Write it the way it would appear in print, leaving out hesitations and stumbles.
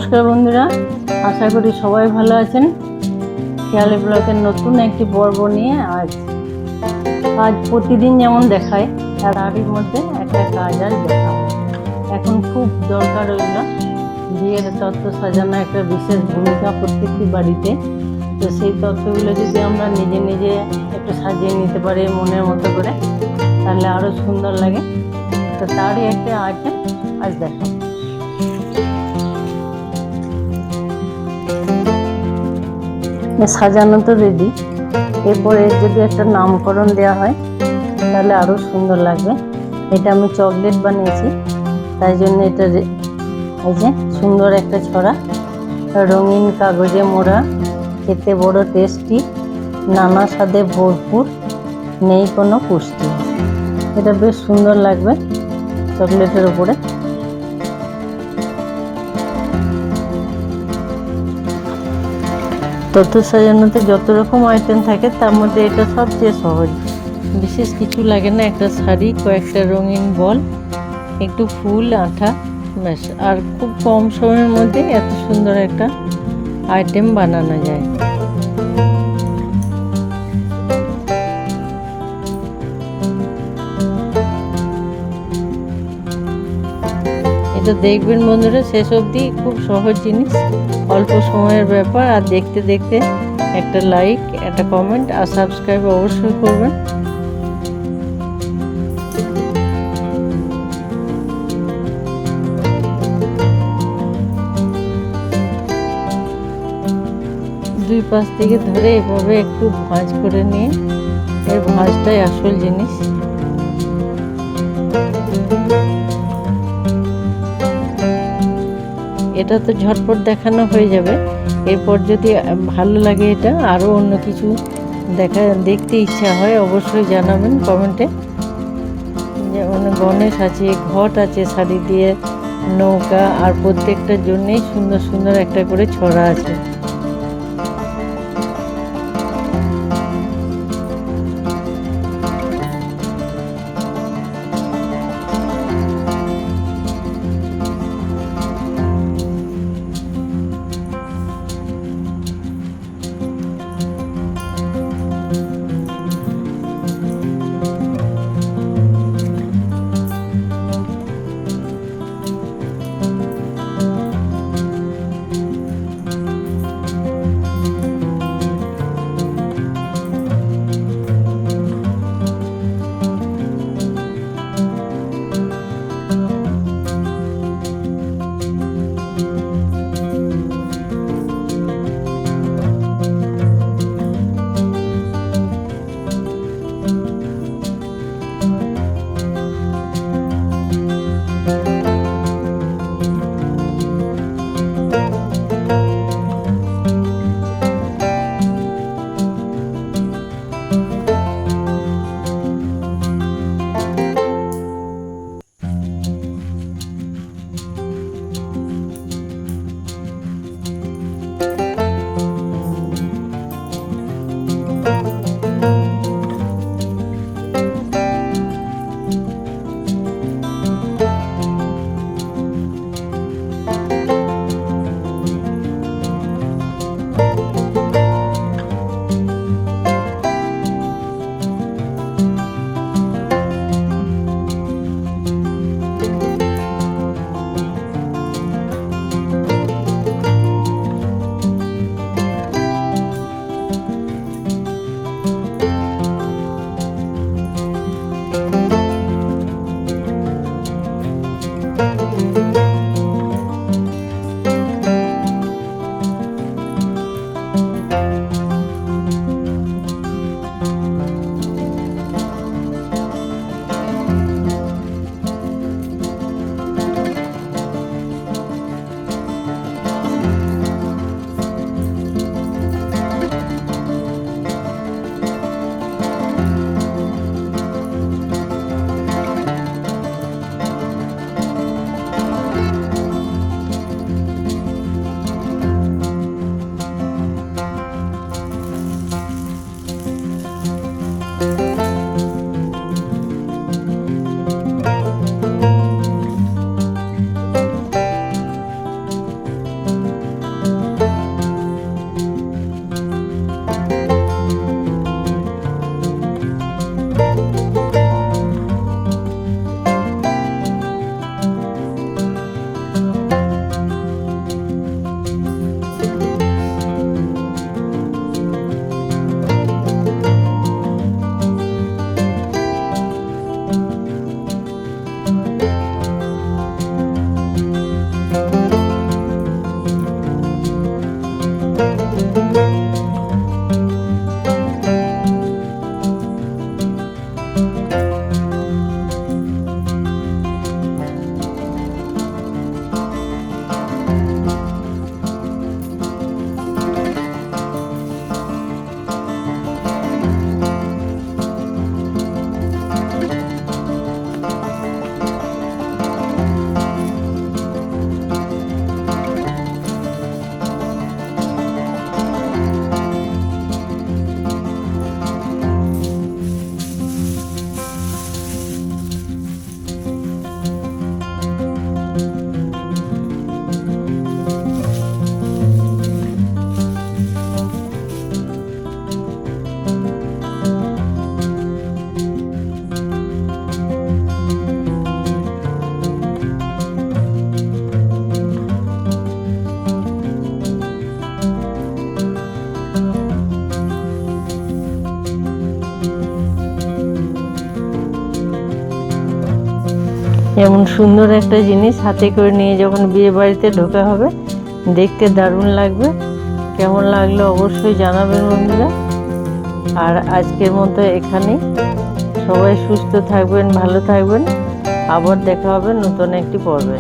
নমস্কার বন্ধুরা, আশা করি সবাই ভালো আছেন। খেয়ালি ব্লকের নতুন একটি পর্ব নিয়ে আজ প্রতিদিন যেমন দেখায় তারই মধ্যে একটা কাজ আজ দেখাবো। এখন খুব দরকার হইল বিয়ের তত্ত্ব সাজানো একটা বিশেষ ভূমিকা প্রত্যেকটি বাড়িতে। তো সেই তত্ত্বগুলো যদি আমরা নিজে নিজে একটু সাজিয়ে নিতে পারি মনের মতো করে, তাহলে আরও সুন্দর লাগে। তো তারই একটা আইটেম আজ দেখাবো। সাজানো তো রেডি, এরপরে যদি একটা নামকরণ দেওয়া হয় তাহলে আরও সুন্দর লাগবে। এটা আমি চকলেট বানিয়েছি, তাই জন্য এটা এই যে সুন্দর একটা ছড়া, রঙিন কাগজে মোড়া, খেতে বড় টেস্টি, নানা স্বাদে ভরপুর, নেই কোনো পুষ্টি। এটা বেশ সুন্দর লাগবে চকলেটের উপরে। তত্ত্ব সাজানোতে যত রকম আইটেম থাকে তার মধ্যে এটা সবচেয়ে সহজ, বিশেষ কিছু লাগে না। একটা শাড়ি, কয়েকটা রঙিন বল, একটু ফুল, আঠা, ব্যাস। আর খুব কম সময়ের মধ্যে এত সুন্দর একটা আইটেম বানানো যায়। এটা দেখবেন বন্ধুরা, শেষ অবধি খুব সহজ জিনিস, অল্প সময়ের ব্যাপার। আর দেখতে দেখতে একটা লাইক, একটা কমেন্ট আর সাবস্ক্রাইব অবশ্যই করবেন। দুই পাশ থেকে ধরে এভাবে একটু ভাঁজ করে নিয়ে, এর ভাঁজটাই আসল জিনিস। এটা তো ঝটপট দেখানো হয়ে যাবে। এরপর যদি ভালো লাগে, এটা আরও অন্য কিছু দেখতে ইচ্ছা হয়, অবশ্যই জানাবেন কমেন্টে। যেমন গণেশ আছে, ঘট আছে শাড়ি দিয়ে, নৌকা, আর প্রত্যেকটার জন্যেই সুন্দর সুন্দর একটা করে ছড়া আছে। এমন সুন্দর একটা জিনিস হাতে করে নিয়ে যখন বিয়ে বাড়িতে ঢোকা হবে, দেখতে দারুণ লাগবে। কেমন লাগলো অবশ্যই জানাবেন বন্ধুরা। আর আজকের মতো এখানেই, সবাই সুস্থ থাকবেন, ভালো থাকবেন। আবার দেখা হবে নতুন একটি পর্বে।